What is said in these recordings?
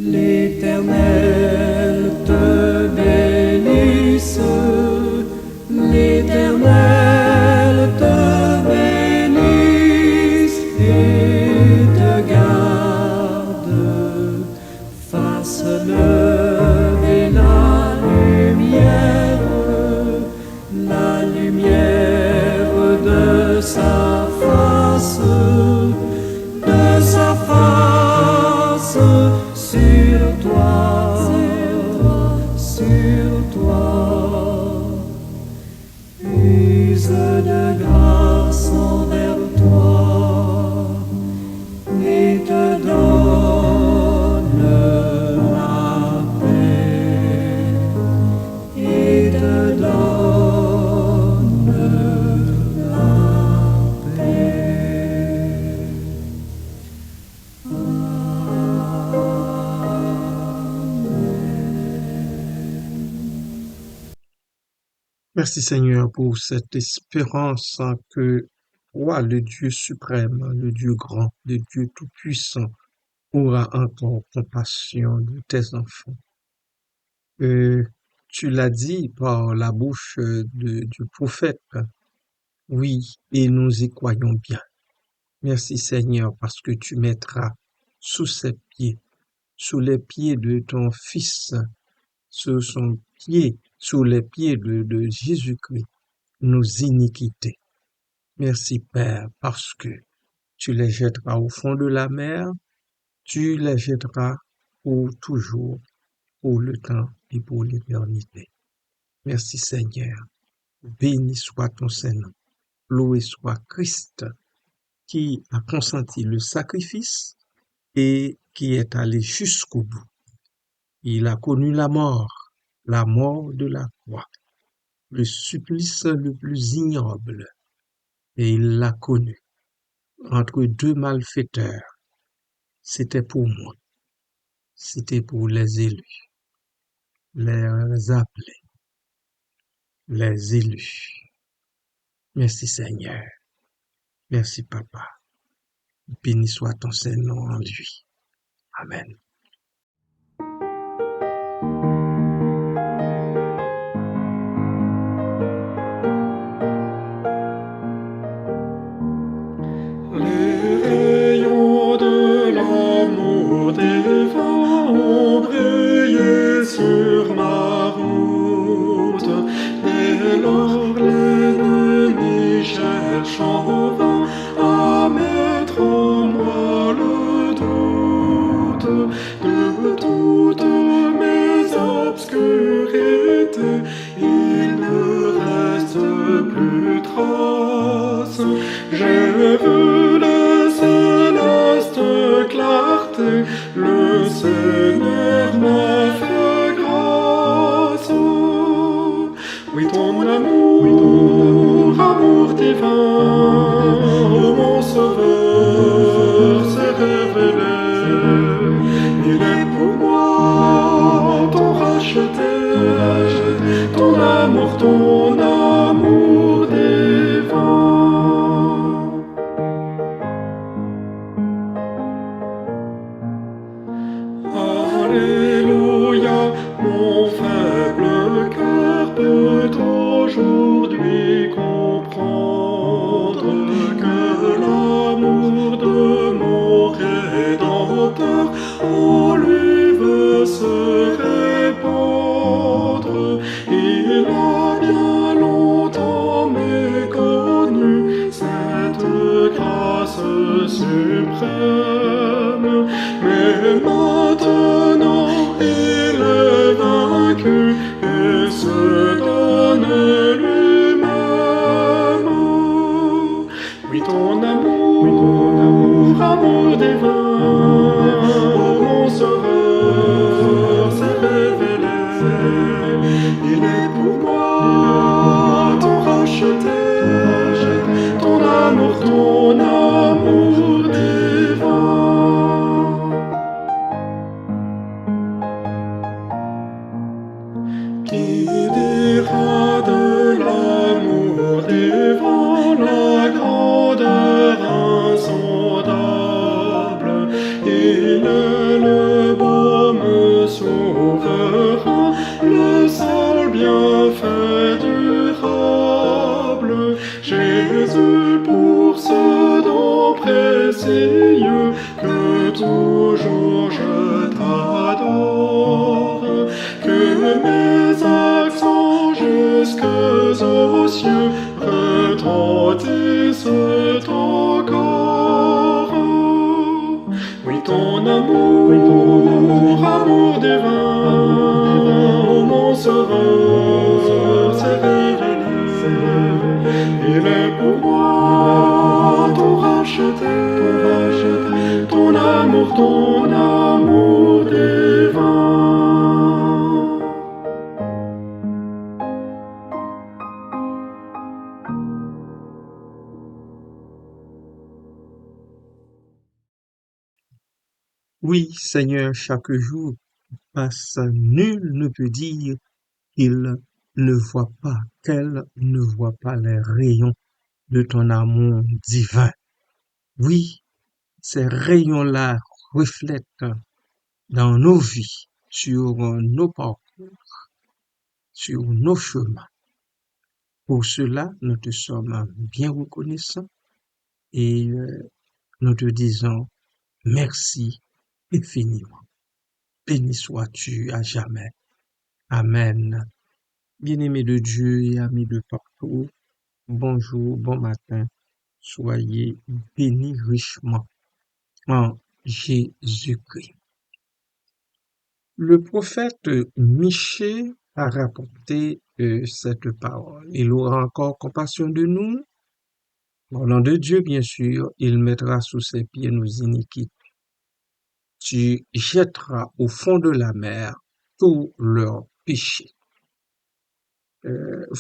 L'Éternel te bénisse, l'Éternel te bénisse et te garde, fasse lever la lumière de sa face sur toi, use de grâce envers toi et te donne la paix, et te donne la paix. Merci Seigneur pour cette espérance que toi, le Dieu suprême, le Dieu grand, le Dieu tout-puissant, aura encore compassion de tes enfants. Tu l'as dit par la bouche du prophète, oui, et nous y croyons bien. Merci Seigneur parce que tu mettras sous ses pieds, sous les pieds de ton Fils, sous son pied, sous les pieds de Jésus-Christ, nos iniquités. Merci Père, parce que tu les jetteras au fond de la mer, tu les jetteras pour toujours, pour le temps et pour l'éternité. Merci Seigneur. Béni soit ton Saint-Nom. Loué soit Christ qui a consenti le sacrifice et qui est allé jusqu'au bout. Il a connu la mort de la croix, le supplice le plus ignoble, et il l'a connu entre deux malfaiteurs. C'était pour moi, c'était pour les élus, les appelés, les élus. Merci Seigneur, merci Papa. Béni soit ton Saint-Nom en lui. Amen. Les rayons de l'amour divin ont brillé sur ma route. Dès lors l'ennemi cherche en vain à mettre en moi le doute. De toutes mes obscurités, il ne reste plus trace. J'ai vu la céleste clarté, le Seigneur m'a fait grâce. Oui, ton amour divin, ô mon Sauveur, s'est révélé. Il est pour moi ton racheté, ton amour divin. le seul bienfait durable. Jésus, pour ce don précieux, que toujours je t'adore, que mes accents jusques aux cieux retentissent encore. Oui, ton amour divin, ô mon sauveur, s'est révélé. Il est pour moi ton racheté, ton amour divin. Oui, Seigneur, chaque jour passe, nul ne peut dire qu'il ne voit pas, qu'elle ne voit pas les rayons de ton amour divin. Oui, ces rayons-là reflètent dans nos vies, sur nos parcours, sur nos chemins. Pour cela, nous te sommes bien reconnaissants et nous te disons merci infiniment. Béni sois-tu à jamais. Amen. Bien-aimés de Dieu et amis de partout, bonjour, bon matin. Soyez bénis richement en Jésus-Christ. Le prophète Michée a rapporté cette parole. Il aura encore compassion de nous. Au nom de Dieu, bien sûr, il mettra sous ses pieds nos iniquités. Tu jetteras au fond de la mer tous leurs péchés.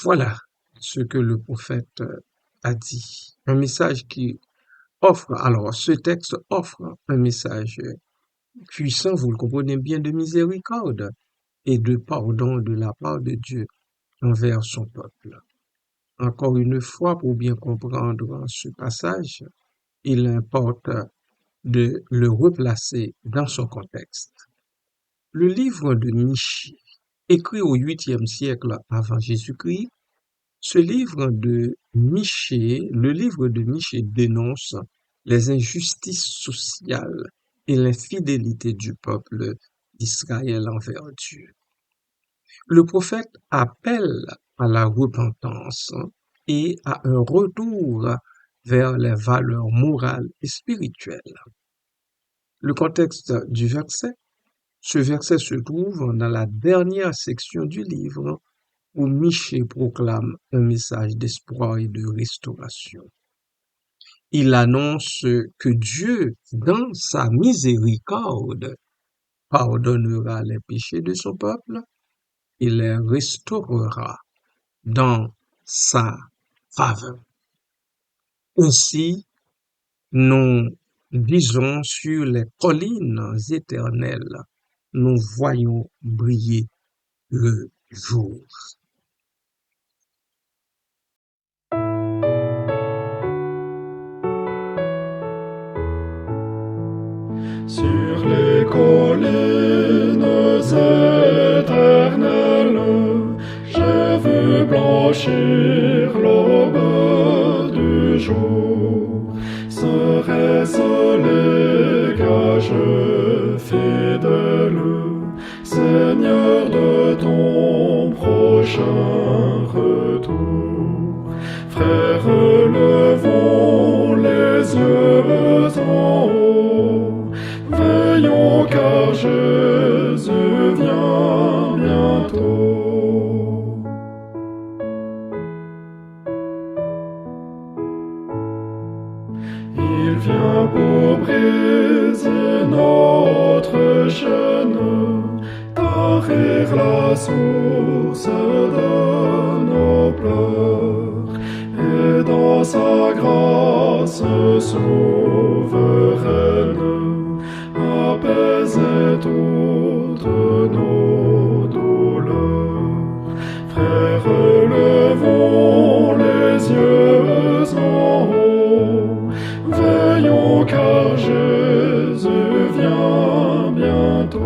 Voilà ce que le prophète a dit. Un message qui offre, alors ce texte offre un message puissant, vous le comprenez bien, de miséricorde et de pardon de la part de Dieu envers son peuple. Encore une fois, pour bien comprendre ce passage, il importe de le replacer dans son contexte. Le livre de Michée, écrit au 8e siècle avant Jésus-Christ, le livre de Michée dénonce les injustices sociales et l'infidélité du peuple d'Israël envers Dieu. Le prophète appelle à la repentance et à un retour vers les valeurs morales et spirituelles. Le contexte du verset, ce verset se trouve dans la dernière section du livre où Michée proclame un message d'espoir et de restauration. Il annonce que Dieu, dans sa miséricorde, pardonnera les péchés de son peuple et les restaurera dans sa faveur. Ainsi, nous disons sur les collines éternelles, nous voyons briller le jour. Sur les collines éternelles, je veux blanchir l'aube du jour. Serait-ce les gages fidèles, Seigneur, de ton prochain retour? Frères, levons les yeux en haut, veillons car Jésus vient bientôt. Il vient pour briser notre chaîne, tarir la source de nos pleurs, et dans sa grâce souveraine, apaiser toutes nos douleurs. Frères, levons les yeux en haut, veillons car Jésus vient bientôt.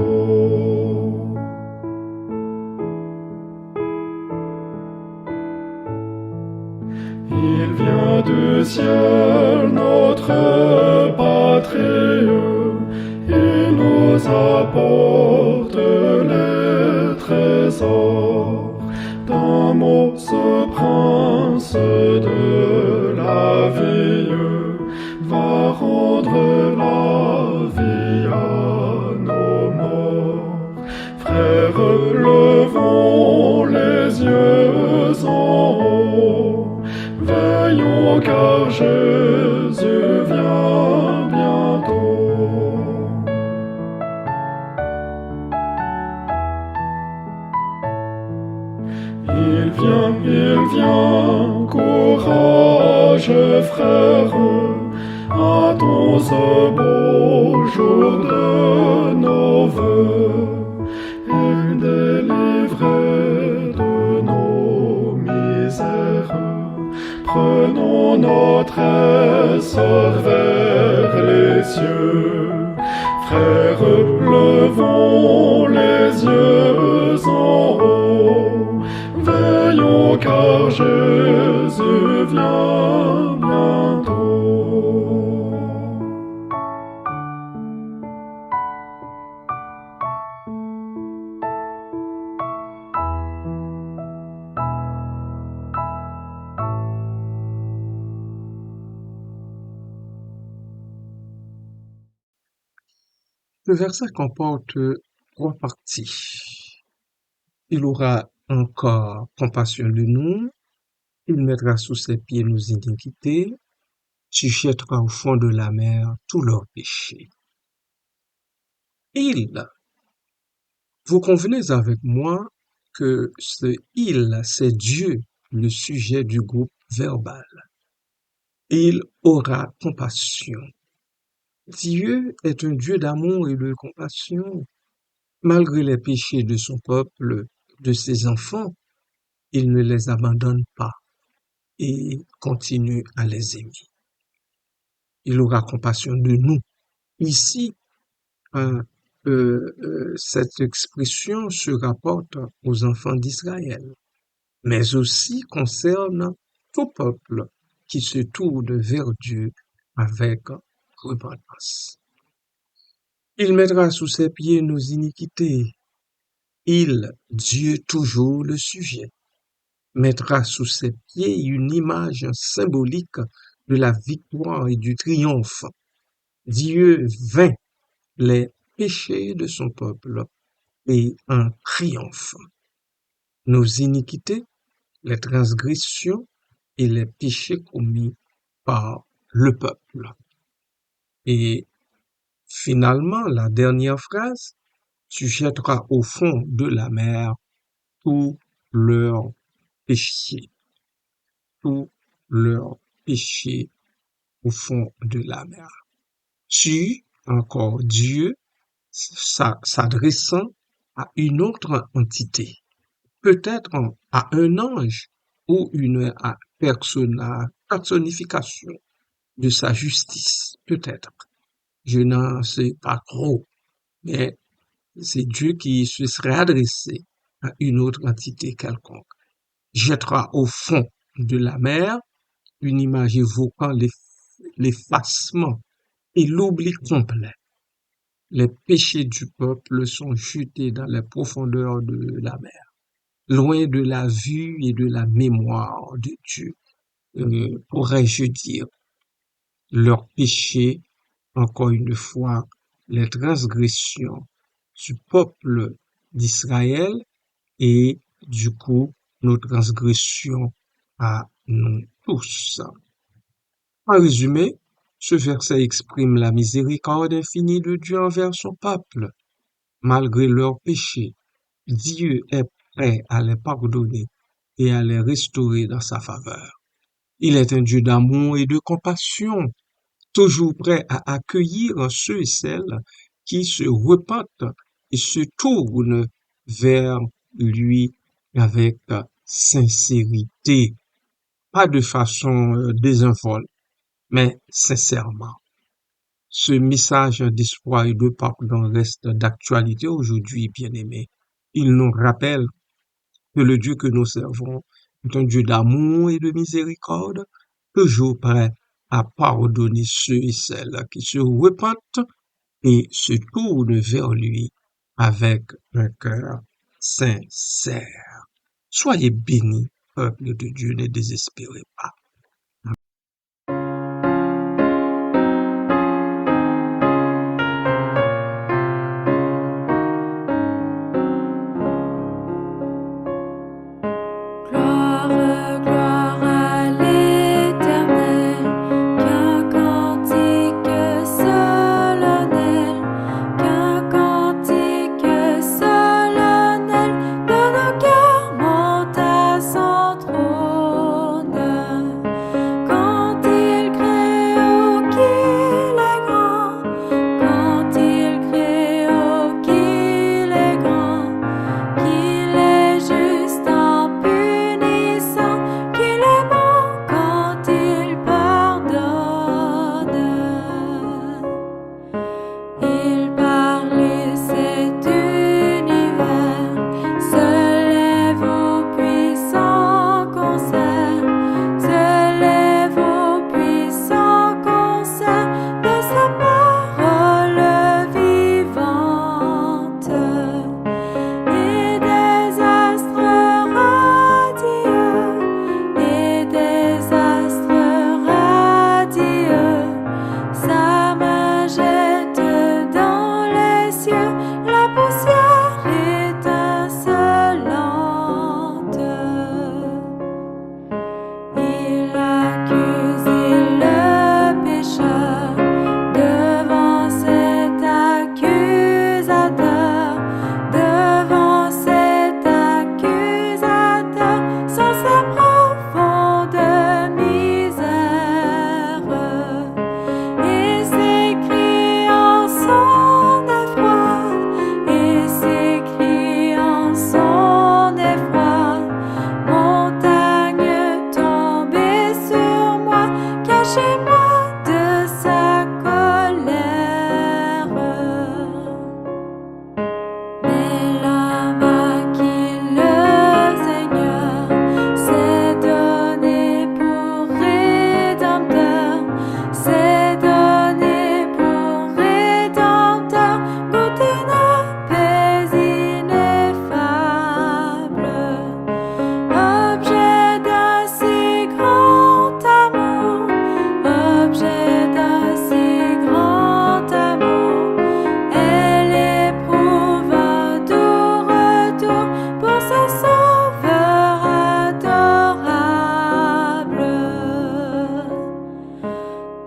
vient du ciel, notre patrie. Il nous apporte les trésors d'un mot, ce prince de la vie va rendre la vie à nos morts. Frères, levons les yeux en haut, veillons car Jésus vient bientôt. Il vient, courage frère, attends ce beau jour de nos vœux, et délivrés de nos misères, prenons notre essor vers les cieux. Frères, levons les yeux en haut, veillons car Jésus vient bientôt. Le verset comporte trois parties. Il aura encore compassion de nous, il mettra sous ses pieds nos iniquités, tu jetteras au fond de la mer tous leurs péchés. Il, vous convenez avec moi que ce il, c'est Dieu, le sujet du groupe verbal. Il aura compassion. Dieu est un Dieu d'amour et de compassion. Malgré les péchés de son peuple, de ses enfants, il ne les abandonne pas et continue à les aimer. Il aura compassion de nous. Ici, cette expression se rapporte aux enfants d'Israël, mais aussi concerne tout peuple qui se tourne vers Dieu avec repentance. Il mettra sous ses pieds nos iniquités. Il, Dieu toujours le sujet, mettra sous ses pieds une image symbolique de la victoire et du triomphe. Dieu vainc les péchés de son peuple et en triomphe. Nos iniquités, les transgressions et les péchés commis par le peuple. Et finalement, la dernière phrase, tu jetteras au fond de la mer tous leurs péchés. Tous leurs péchés au fond de la mer. Tu, encore Dieu, s'adressant à une autre entité, peut-être à un ange ou une personnification de sa justice, peut-être. Je n'en sais pas trop, mais c'est Dieu qui se serait adressé à une autre entité quelconque. Jettera au fond de la mer, une image évoquant l'effacement et l'oubli complet. Les péchés du peuple sont jetés dans les profondeurs de la mer, loin de la vue et de la mémoire de Dieu, pourrais-je dire. Leurs péchés, encore une fois, les transgressions du peuple d'Israël et du coup nos transgressions à nous tous. En résumé, ce verset exprime la miséricorde infinie de Dieu envers son peuple. Malgré leurs péchés, Dieu est prêt à les pardonner et à les restaurer dans sa faveur. Il est un Dieu d'amour et de compassion, toujours prêt à accueillir ceux et celles qui se repentent et se tournent vers lui avec sincérité, pas de façon désinvolte, mais sincèrement. Ce message d'espoir et de pardon reste d'actualité aujourd'hui, bien-aimés. Il nous rappelle que le Dieu que nous servons est un Dieu d'amour et de miséricorde, toujours prêt à pardonner ceux et celles qui se repentent et se tournent vers lui avec un cœur sincère. Soyez bénis, peuple de Dieu, ne désespérez pas. Gloire, gloire à l'Éternel, qu'un cantique solennel, qu'un cantique solennel de nos cœurs monte à son trône. Quand il crée, oh qu'il est grand, quand il crée, oh qu'il est grand, qu'il est juste en punissant, qu'il est bon quand il pardonne. Il parle cet univers, se lève au puissant concert, se lève au puissant concert de sa parole vivante. Et des astres radieux, et des astres radieux, sa main jette dans les cieux la poussière étincelante. Il accuse le pécheur devant cet accusateur, devant cet accusateur, sans sa profonde misère, et s'écrie en son effroi, et s'écrie en son effroi: montagne tombée sur moi, cachez-moi de sa colère. Mais l'homme à qui le Seigneur s'est donné pour rédempteur, s'est donné pour rédempteur, goûte une paix ineffable. Objet d'un si grand amour, objet d'un si grand amour, elle éprouve un doux retour pour sa sauveur adorable.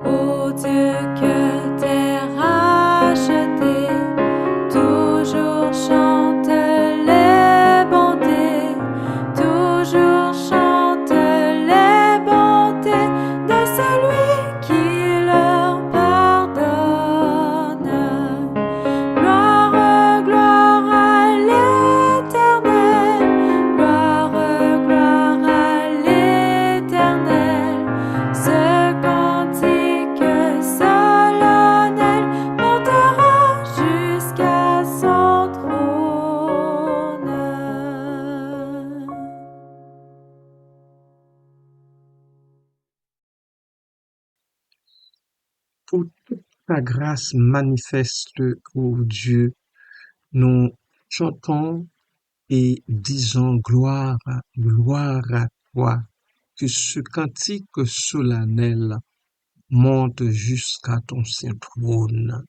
Ô Dieu, que t'es racheté, toujours chante les bontés, toujours chante les bontés de celui qui leur pardonne. Gloire, gloire à l'Éternel, gloire, gloire à l'Éternel. Ce cantique solennel montera jusqu'à son trône. Pour toute ta grâce manifeste, ô Dieu, nous chantons et disons gloire à toi, que ce cantique solennel monte jusqu'à ton saint trône.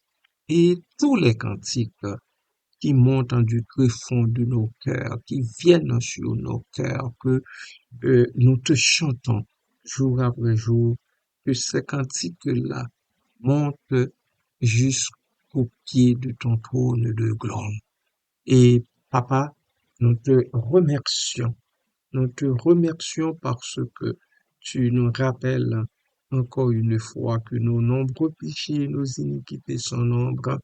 Et tous les cantiques qui montent du tréfonds de nos cœurs, qui viennent sur nos cœurs, que nous te chantons jour après jour, que ces cantiques-là montent jusqu'au pied de ton trône de gloire. Et papa, nous te remercions. Nous te remercions parce que tu nous rappelles encore une fois que nos nombreux péchés, nos iniquités sont nombres.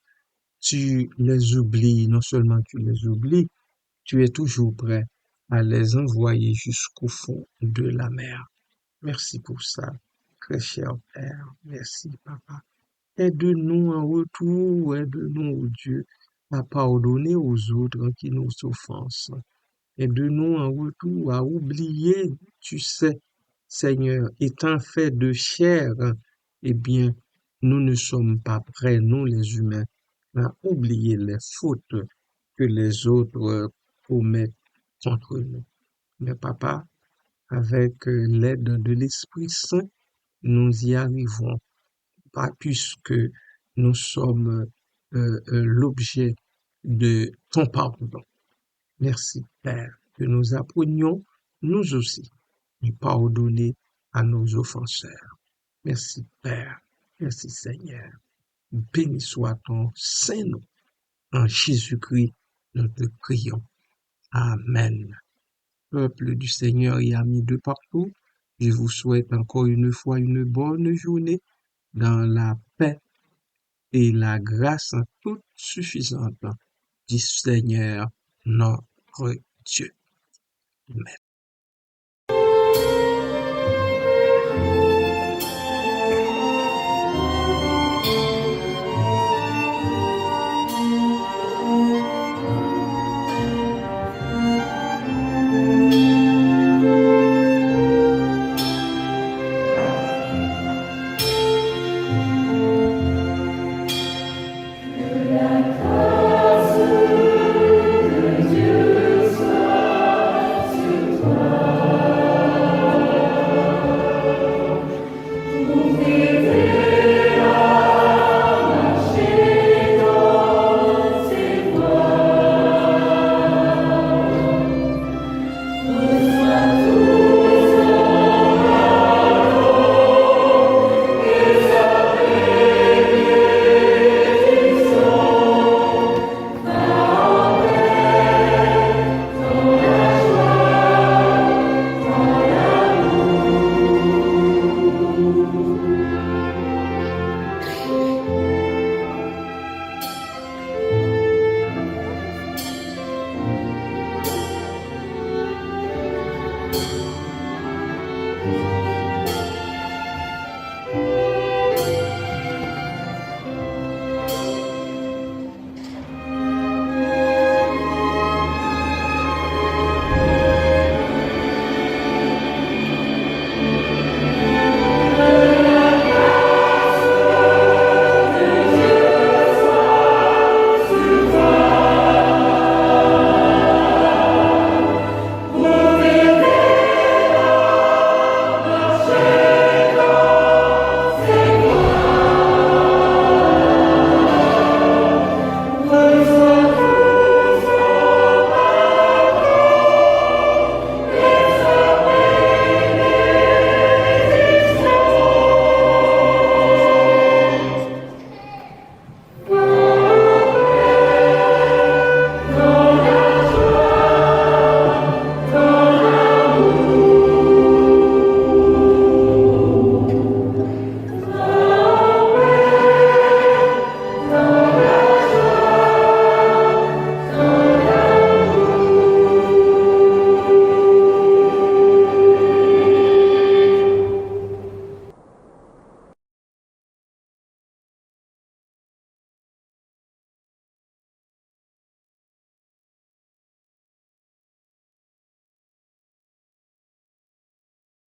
Tu les oublies, non seulement tu les oublies, tu es toujours prêt à les envoyer jusqu'au fond de la mer. Merci pour ça, très cher Père. Merci, Papa. Aide-nous en retour, aide-nous, oh Dieu, à pardonner aux autres qui nous offensent. Aide-nous en retour à oublier, tu sais, Seigneur, étant fait de chair, eh bien, nous ne sommes pas prêts, nous les humains, à oublier les fautes que les autres commettent contre nous. Mais papa, avec l'aide de l'Esprit Saint, nous y arriverons, pas puisque nous sommes l'objet de ton pardon. Merci, Père, que nous apprenions, nous aussi, à pardonner à nos offenseurs. Merci, Père. Merci, Seigneur. Béni soit ton Saint-Nom. En Jésus-Christ, nous te prions. Amen. Peuple du Seigneur et amis de partout, je vous souhaite encore une fois une bonne journée dans la paix et la grâce toute suffisante du Seigneur notre Dieu. Amen.